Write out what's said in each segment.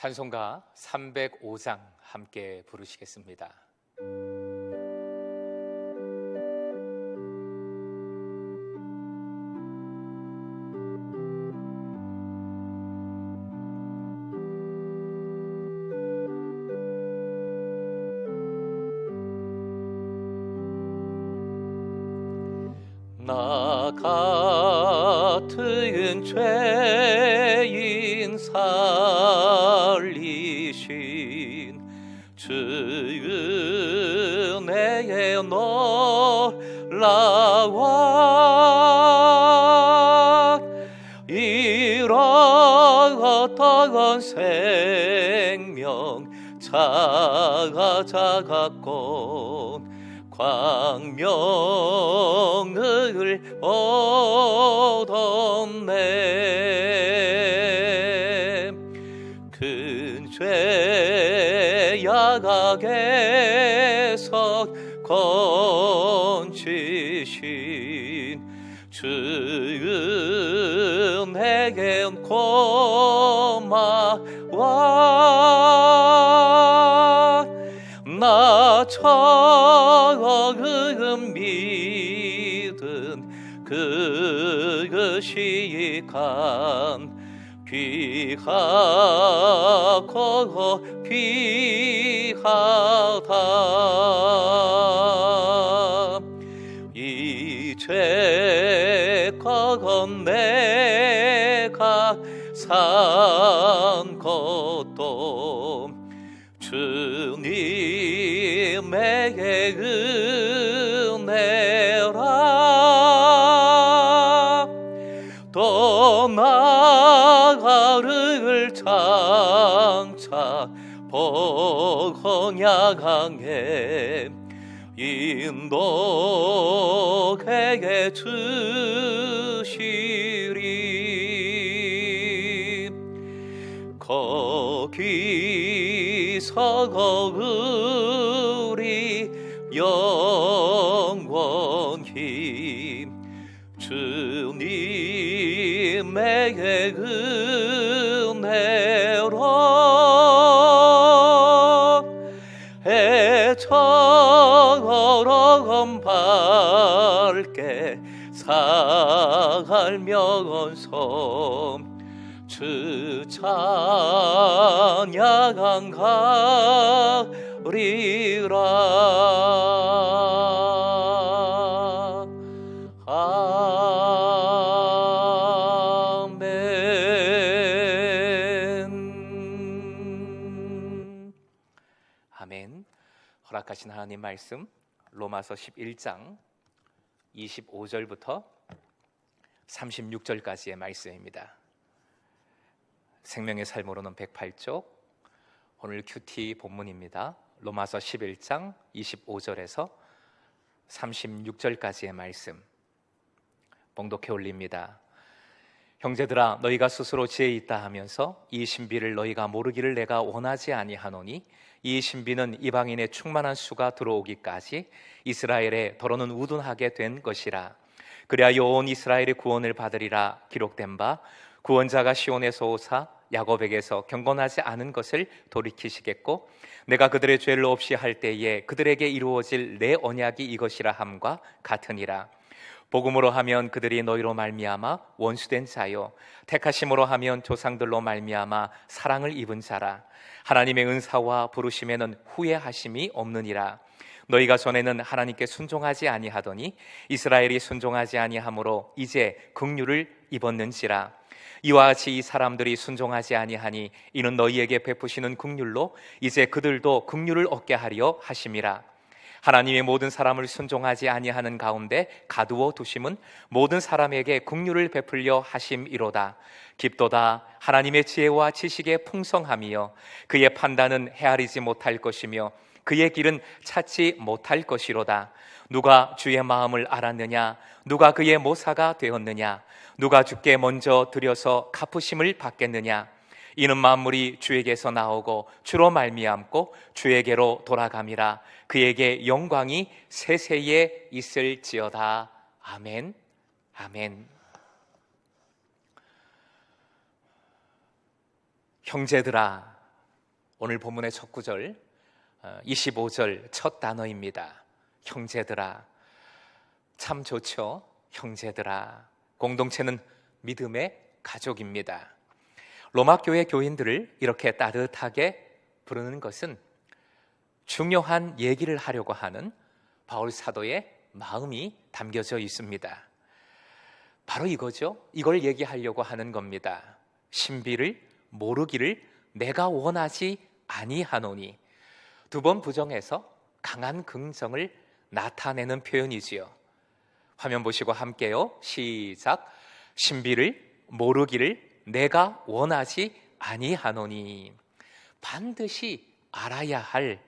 찬송가 305장 함께 부르시겠습니다. 나 같은 죄인 살리신 주 은혜에 놀라워 잃었던 생명 찾아갔고 광명을 얻었네. 큰 죄 야각에서 건지신 주 은혜에 고마워. 나 처음 믿은 그것이 귀하고 귀하다. 이제껏 내가 산 것도 주님의 은혜라. 또 나를 장차 복향에 인도해 주시리. 거기서 우리 영원히 주님의 은혜로 해처럼 밝게 살면서 주 찬양하리라. 아멘. 아멘. 허락하신 하나님 말씀 로마서 11장 25절부터 36절까지의 말씀입니다. 생명의 삶으로는 108쪽, 오늘 큐티 본문입니다. 로마서 11장 25절에서 36절까지의 말씀 봉독해 올립니다. 형제들아, 너희가 스스로 지혜 있다 하면서 이 신비를 너희가 모르기를 내가 원하지 아니하노니 이 신비는 이방인의 충만한 수가 들어오기까지 이스라엘에 더러는 우둔하게 된 것이라. 그래야 온 이스라엘의 구원을 받으리라. 기록된 바 구원자가 시온에서 오사 야곱에게서 경건하지 않은 것을 돌이키시겠고 내가 그들의 죄를 없이 할 때에 그들에게 이루어질 내 언약이 이것이라 함과 같으니라. 복음으로 하면 그들이 너희로 말미암아 원수된 자요, 택하심으로 하면 조상들로 말미암아 사랑을 입은 자라. 하나님의 은사와 부르심에는 후회하심이 없느니라. 너희가 전에는 하나님께 순종하지 아니하더니 이스라엘이 순종하지 아니하므로 이제 긍휼을 입었는지라. 이와 같이 이 사람들이 순종하지 아니하니 이는 너희에게 베푸시는 긍휼로 이제 그들도 긍휼을 얻게 하려 하심이라. 하나님의 모든 사람을 순종하지 아니하는 가운데 가두어 두심은 모든 사람에게 긍휼을 베풀려 하심이로다. 깊도다 하나님의 지혜와 지식의 풍성함이여 그의 판단은 헤아리지 못할 것이며 그의 길은 찾지 못할 것이로다. 누가 주의 마음을 알았느냐? 누가 그의 모사가 되었느냐? 누가 주께 먼저 드려서 갚으심을 받겠느냐? 이는 만물이 주에게서 나오고 주로 말미암고 주에게로 돌아감이라. 그에게 영광이 세세에 있을지어다. 아멘. 아멘. 형제들아, 오늘 본문의 첫 구절 25절 첫 단어입니다. 형제들아. 참 좋죠? 형제들아. 공동체는 믿음의 가족입니다. 로마 교회 교인들을 이렇게 따뜻하게 부르는 것은 중요한 얘기를 하려고 하는 바울 사도의 마음이 담겨져 있습니다. 바로 이거죠. 이걸 얘기하려고 하는 겁니다. 신비를 모르기를 내가 원하지 아니하노니. 두 번 부정해서 강한 긍정을 나타내는 표현이지요. 화면 보시고 함께요. 시작. 신비를 모르기를 내가 원하지 아니하노니. 반드시 알아야 할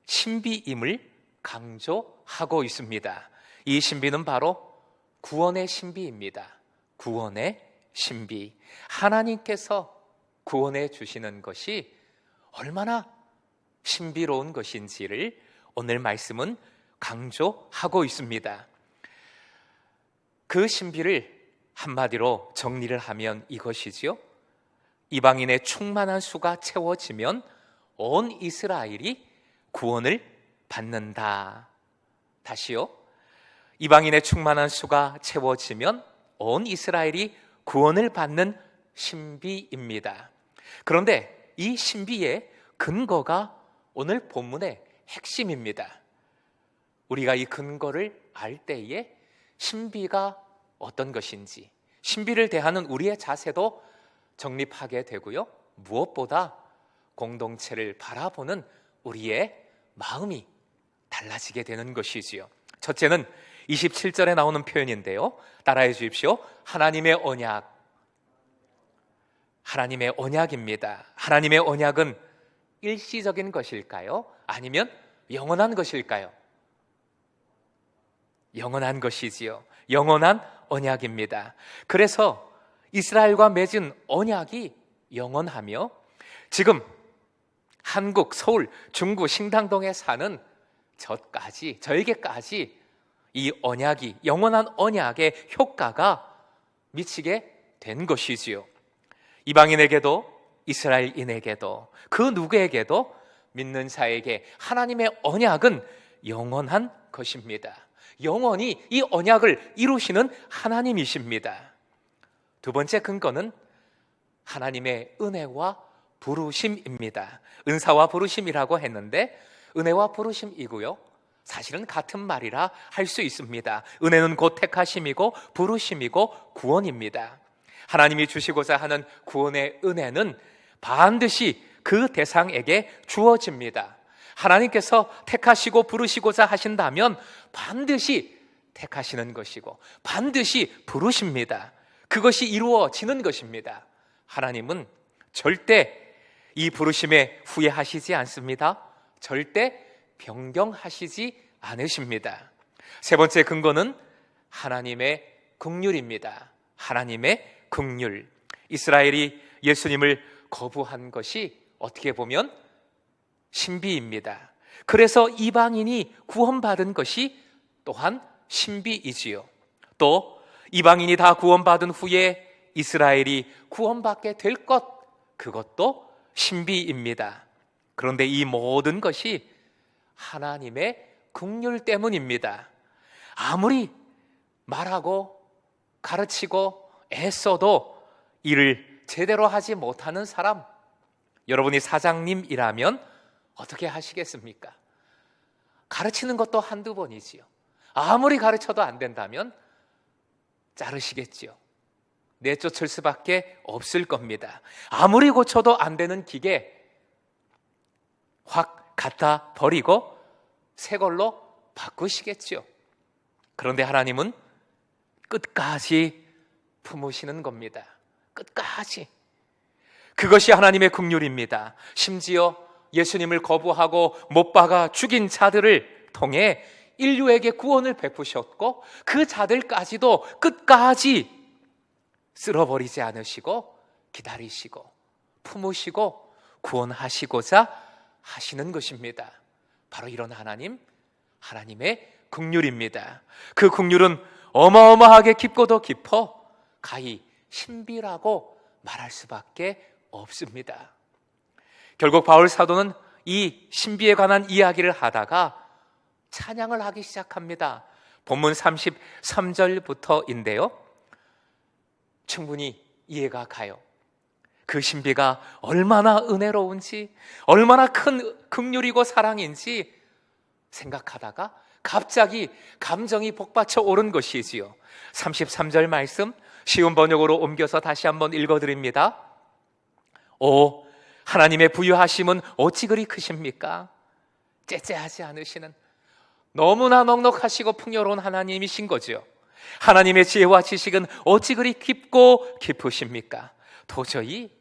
신비임을 강조하고 있습니다. 이 신비는 바로 구원의 신비입니다. 구원의 신비. 하나님께서 구원해 주시는 것이 얼마나 신비로운 것인지를 오늘 말씀은 강조하고 있습니다. 그 신비를 한마디로 정리를 하면 이것이지요. 이방인의 충만한 수가 채워지면 온 이스라엘이 구원을 받는다. 다시요. 이방인의 충만한 수가 채워지면 온 이스라엘이 구원을 받는 신비입니다. 그런데 이 신비의 근거가 오늘 본문의 핵심입니다. 우리가 이 근거를 알 때에 신비가 어떤 것인지, 신비를 대하는 우리의 자세도 정립하게 되고요. 무엇보다 공동체를 바라보는 우리의 마음이 달라지게 되는 것이지요. 첫째는 27절에 나오는 표현인데요. 따라해 주십시오. 하나님의 언약. 하나님의 언약입니다. 하나님의 언약은 일시적인 것일까요? 아니면 영원한 것일까요? 영원한 것이지요. 영원한 언약입니다. 그래서 이스라엘과 맺은 언약이 영원하며 지금 한국, 서울, 중구, 신당동에 사는 저에게까지 이 언약이, 영원한 언약의 효과가 미치게 된 것이지요. 이방인에게도 이스라엘인에게도 그 누구에게도 믿는 자에게 하나님의 언약은 영원한 것입니다. 영원히 이 언약을 이루시는 하나님이십니다. 두 번째 근거는 하나님의 은혜와 부르심입니다. 은사와 부르심이라고 했는데 은혜와 부르심이고요. 사실은 같은 말이라 할 수 있습니다. 은혜는 곧 택하심이고 부르심이고 구원입니다. 하나님이 주시고자 하는 구원의 은혜는 반드시 그 대상에게 주어집니다. 하나님께서 택하시고 부르시고자 하신다면 반드시 택하시는 것이고 반드시 부르십니다. 그것이 이루어지는 것입니다. 하나님은 절대 이 부르심에 후회하시지 않습니다. 절대 변경하시지 않으십니다. 세 번째 근거는 하나님의 긍휼입니다. 하나님의 긍휼. 이스라엘이 예수님을 거부한 것이 어떻게 보면 신비입니다. 그래서 이방인이 구원받은 것이 또한 신비이지요. 또 이방인이 다 구원받은 후에 이스라엘이 구원받게 될 것, 그것도 신비입니다. 그런데 이 모든 것이 하나님의 긍휼 때문입니다. 아무리 말하고 가르치고 애써도 일을 제대로 하지 못하는 사람, 여러분이 사장님이라면 어떻게 하시겠습니까? 가르치는 것도 한두 번이지요. 아무리 가르쳐도 안 된다면 자르시겠지요. 내쫓을 수밖에 없을 겁니다. 아무리 고쳐도 안 되는 기계 확 갖다 버리고 새 걸로 바꾸시겠지요. 그런데 하나님은 끝까지 품으시는 겁니다. 끝까지. 그것이 하나님의 긍휼입니다. 심지어 예수님을 거부하고 못 박아 죽인 자들을 통해 인류에게 구원을 베푸셨고 그 자들까지도 끝까지 쓸어버리지 않으시고 기다리시고 품으시고 구원하시고자 하시는 것입니다. 바로 이런 하나님의 긍휼입니다. 그 긍휼은 어마어마하게 깊고도 깊어 가히 신비라고 말할 수밖에 없습니다. 결국 바울 사도는 이 신비에 관한 이야기를 하다가 찬양을 하기 시작합니다. 본문 33절부터인데요. 충분히 이해가 가요. 그 신비가 얼마나 은혜로운지, 얼마나 큰 긍휼이고 사랑인지 생각하다가 갑자기 감정이 복받쳐 오른 것이지요. 33절 말씀 쉬운 번역으로 옮겨서 다시 한번 읽어드립니다. 오, 하나님의 부유하심은 어찌 그리 크십니까? 째째하지 않으시는, 너무나 넉넉하시고 풍요로운 하나님이신 거죠. 하나님의 지혜와 지식은 어찌 그리 깊고 깊으십니까? 도저히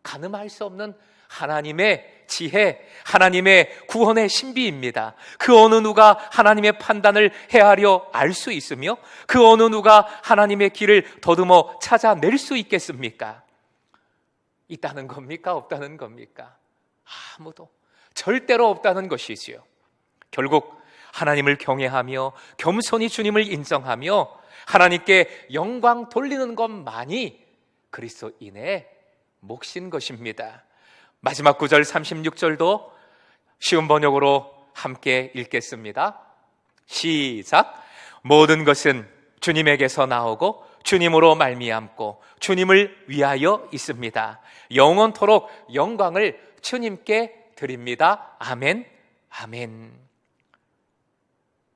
가늠할 수 없는 하나님의 지혜, 하나님의 구원의 신비입니다. 그 어느 누가 하나님의 판단을 헤아려 알 수 있으며 그 어느 누가 하나님의 길을 더듬어 찾아낼 수 있겠습니까? 있다는 겁니까? 없다는 겁니까? 아무도, 절대로 없다는 것이지요. 결국 하나님을 경외하며 겸손히 주님을 인정하며 하나님께 영광 돌리는 것만이 그리스도인의 몫인 것입니다. 마지막 구절 36절도 쉬운 번역으로 함께 읽겠습니다. 시작. 모든 것은 주님에게서 나오고 주님으로 말미암고 주님을 위하여 있습니다. 영원토록 영광을 주님께 드립니다. 아멘. 아멘.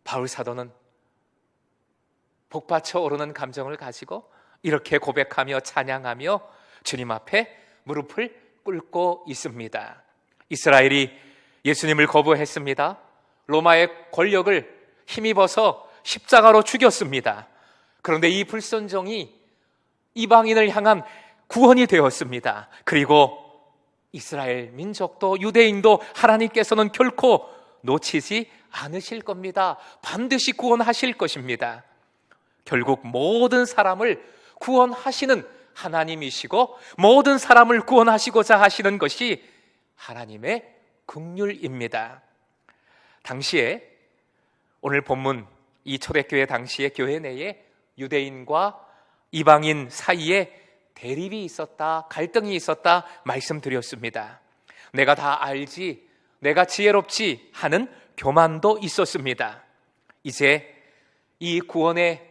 바울 사도는 복받쳐 오르는 감정을 가지고 이렇게 고백하며 찬양하며 주님 앞에 무릎을 꿇고 있습니다. 이스라엘이 예수님을 거부했습니다. 로마의 권력을 힘입어서 십자가로 죽였습니다. 그런데 이 불순종이 이방인을 향한 구원이 되었습니다. 그리고 이스라엘 민족도 유대인도 하나님께서는 결코 놓치지 않으실 겁니다. 반드시 구원하실 것입니다. 결국 모든 사람을 구원하시는 하나님이시고 모든 사람을 구원하시고자 하시는 것이 하나님의 긍휼입니다. 당시에 오늘 본문 이 초대교회 당시의 교회 내에 유대인과 이방인 사이에 대립이 있었다, 갈등이 있었다 말씀드렸습니다. 내가 다 알지, 내가 지혜롭지 하는 교만도 있었습니다. 이제 이 구원의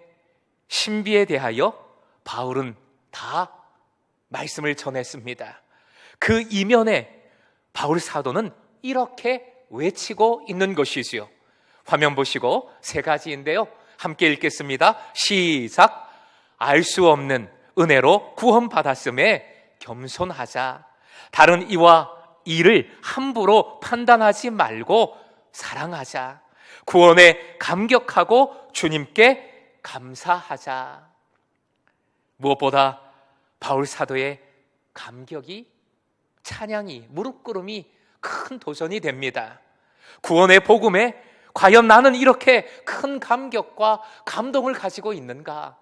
신비에 대하여 바울은 다 말씀을 전했습니다. 그 이면에 바울 사도는 이렇게 외치고 있는 것이지요. 화면 보시고 세 가지인데요. 함께 읽겠습니다. 시작. 알 수 없는 은혜로 구원받았음에 겸손하자. 다른 이와 이를 함부로 판단하지 말고 사랑하자. 구원에 감격하고 주님께 감사하자. 무엇보다 바울 사도의 감격이, 찬양이, 무릎꿇음이 큰 도전이 됩니다. 구원의 복음에 과연 나는 이렇게 큰 감격과 감동을 가지고 있는가?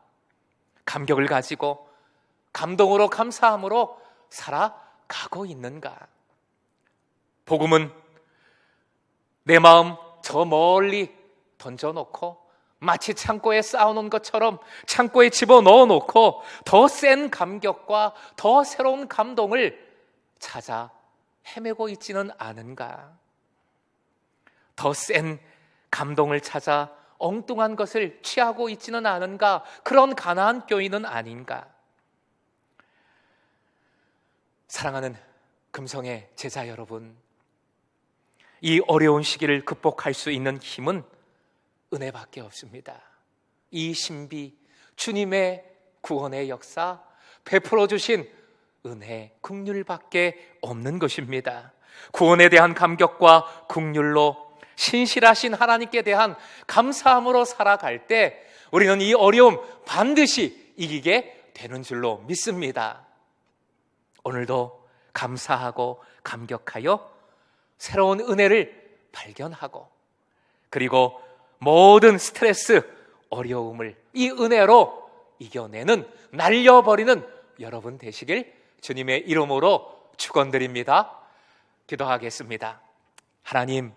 감격을 가지고 감동으로 감사함으로 살아가고 있는가? 복음은 내 마음 저 멀리 던져놓고 마치 창고에 쌓아놓은 것처럼 창고에 집어넣어 놓고 더 센 감격과 더 새로운 감동을 찾아 헤매고 있지는 않은가? 더 센 감동을 찾아 엉뚱한 것을 취하고 있지는 않은가? 그런 가나안 교인은 아닌가? 사랑하는 금성의 제자 여러분, 이 어려운 시기를 극복할 수 있는 힘은 은혜밖에 없습니다. 이 신비, 주님의 구원의 역사, 베풀어 주신 은혜, 긍휼밖에 없는 것입니다. 구원에 대한 감격과 긍휼로 신실하신 하나님께 대한 감사함으로 살아갈 때 우리는 이 어려움 반드시 이기게 되는 줄로 믿습니다. 오늘도 감사하고 감격하여 새로운 은혜를 발견하고 그리고 모든 스트레스, 어려움을 이 은혜로 이겨내는, 날려버리는 여러분 되시길 주님의 이름으로 축원드립니다. 기도하겠습니다. 하나님,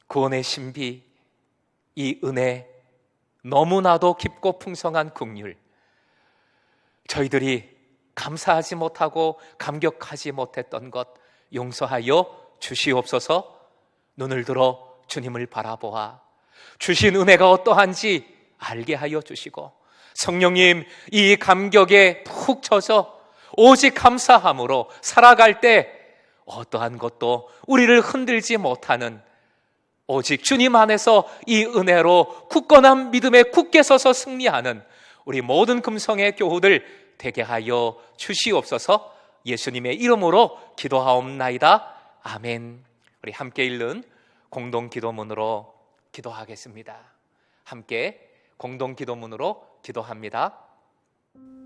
구원의 신비, 이 은혜, 너무나도 깊고 풍성한 긍휼, 저희들이 감사하지 못하고 감격하지 못했던 것 용서하여 주시옵소서. 눈을 들어 주님을 바라보아 주신 은혜가 어떠한지 알게 하여 주시고, 성령님, 이 감격에 푹 젖어 오직 감사함으로 살아갈 때 어떠한 것도 우리를 흔들지 못하는, 오직 주님 안에서 이 은혜로 굳건한 믿음에 굳게 서서 승리하는 우리 모든 금성의 교우들 되게 하여 주시옵소서. 예수님의 이름으로 기도하옵나이다. 아멘. 우리 함께 읽는 공동기도문으로 기도하겠습니다. 함께 공동기도문으로 기도합니다.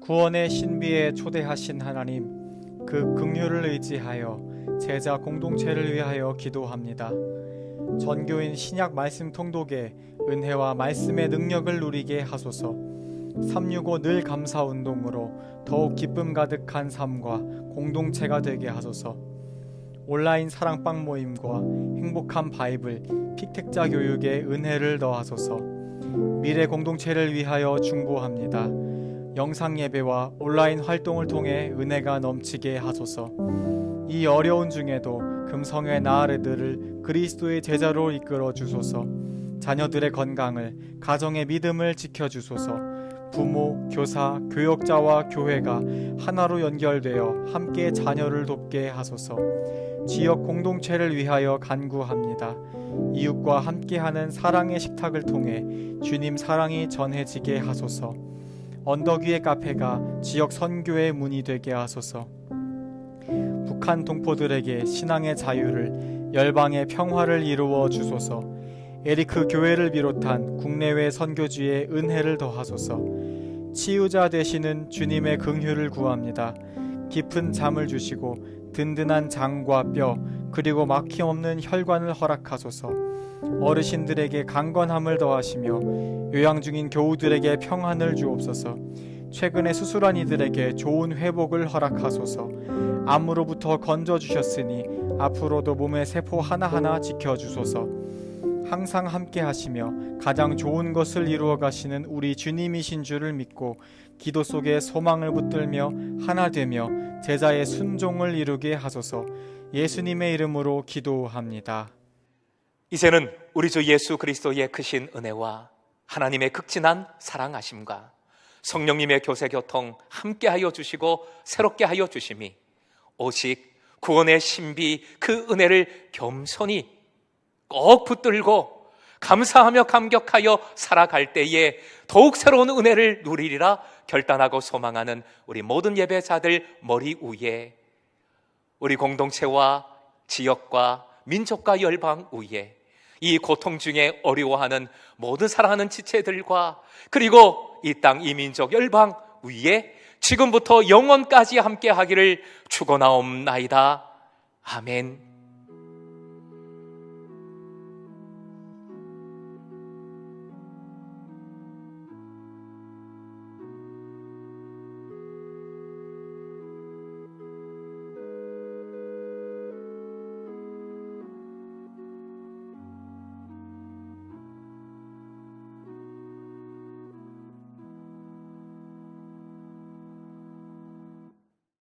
구원의 신비에 초대하신 하나님, 그 긍휼을 의지하여 제자 공동체를 위하여 기도합니다. 전교인 신약 말씀 통독에 은혜와 말씀의 능력을 누리게 하소서. 365 늘 감사 운동으로 더욱 기쁨 가득한 삶과 공동체가 되게 하소서. 온라인 사랑방 모임과 행복한 바이블, 픽택자 교육에 은혜를 더하소서. 미래 공동체를 위하여 중보합니다. 영상 예배와 온라인 활동을 통해 은혜가 넘치게 하소서. 이 어려운 중에도 금성의 나아르들을 그리스도의 제자로 이끌어 주소서. 자녀들의 건강을, 가정의 믿음을 지켜주소서. 부모, 교사, 교역자와 교회가 하나로 연결되어 함께 자녀를 돕게 하소서. 지역 공동체를 위하여 간구합니다. 이웃과 함께하는 사랑의 식탁을 통해 주님 사랑이 전해지게 하소서. 언덕 위의 카페가 지역 선교의 문이 되게 하소서. 북한 동포들에게 신앙의 자유를, 열방의 평화를 이루어 주소서. 에리크 교회를 비롯한 국내외 선교지에 은혜를 더하소서. 치유자 되시는 주님의 긍휼을 구합니다. 깊은 잠을 주시고 든든한 장과 뼈, 그리고 막힘없는 혈관을 허락하소서. 어르신들에게 강건함을 더하시며 요양 중인 교우들에게 평안을 주옵소서. 최근에 수술한 이들에게 좋은 회복을 허락하소서. 암으로부터 건져주셨으니 앞으로도 몸의 세포 하나하나 지켜주소서. 항상 함께 하시며 가장 좋은 것을 이루어 가시는 우리 주님이신 줄을 믿고 기도 속에 소망을 붙들며 하나 되며 제자의 순종을 이루게 하소서. 예수님의 이름으로 기도합니다. 이제는 우리 주 예수 그리스도의 크신 은혜와 하나님의 극진한 사랑하심과 성령님의 교세교통 함께하여 주시고 새롭게 하여 주심이 오직 구원의 신비 그 은혜를 겸손히 꼭 붙들고 감사하며 감격하여 살아갈 때에 더욱 새로운 은혜를 누리리라 결단하고 소망하는 우리 모든 예배자들 머리 위에, 우리 공동체와 지역과 민족과 열방 위에, 이 고통 중에 어려워하는 모든 사랑하는 지체들과 그리고 이 땅 이 민족 열방 위에 지금부터 영원까지 함께 하기를 축원하옵나이다. 아멘.